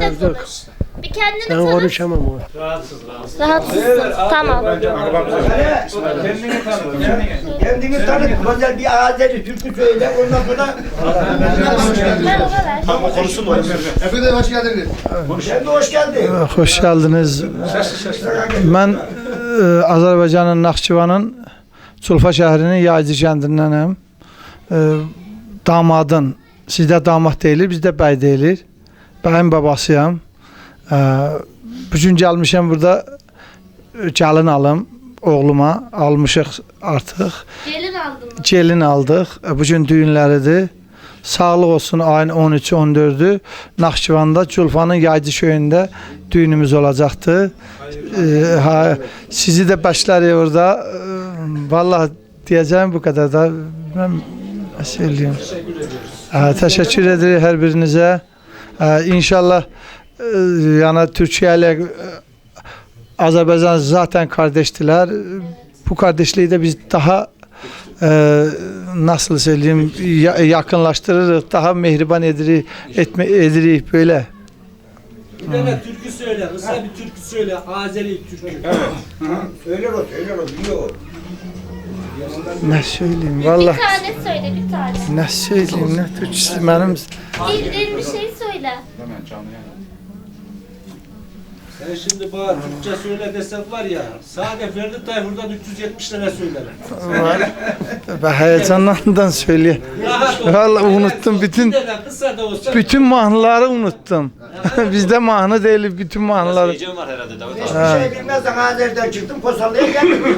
de konuş. Bir kendini Ben tanıt. konuşamam o. Rahatsızsın. Tamam. Kendini tanıt. Güzel bir Azeri türkü söyle. Ondan sonra Ben ona ver. Hepinize hoş geldiniz. sen de hoş geldin. Hoş geldiniz. Ben Azerbaycan'ın Naxçıvan'ın Culfa şəhrinin Yaycı kəndindənəm. Damadın, sizdə damad deyilir, bizdə bəy deyilir. Bəyin babasıyam. Bugün gəlmişəm burada gəlin alım oğluma. Almışıq artıq. Gelin aldın mı? Gelin aldıq. Bugün düğünləridir. Sağlıq olsun ayın 13-ü 14-ü Naxçıvanda Culfanın Yaycı köyündə düğünümüz olacaqdı. Sizi də bəşlərik orada. Vallahi deyəcəyim bu qədər da. Mən söyləyim. Təşəkkür edirik hər birinizə. İnşallah yani Türkiye ile Azerbaycan zaten kardeştiler. Bu kardeşliği de biz daha nasıl söyleyeyim yakınlaştırırız, daha mehriban edirik böyle. Bir de türkü söyle, kısa bir türkü söyle, Azeri türkü. Söyler o, biliyor o. Ne söyleyeyim Bir vallahi. tane söyle, bir tane. Ne söyleyeyim ne Türkçesi benim. Bildiğin bir şey söyle. Sen şimdi bana Türkçe söyle desek var ya, sade Ferdi Tayfur'dan 370 tane söylerim. Ben heyecandan söyleyeyim. Vallahi unuttum bütün mahnıları unuttum. Bizde mahnı değil bütün mahnıları. Heyecan var herhalde Davut abi. Hiçbir şey bilmezsen Azeri'den çıktım, Kosallı'ya geldim.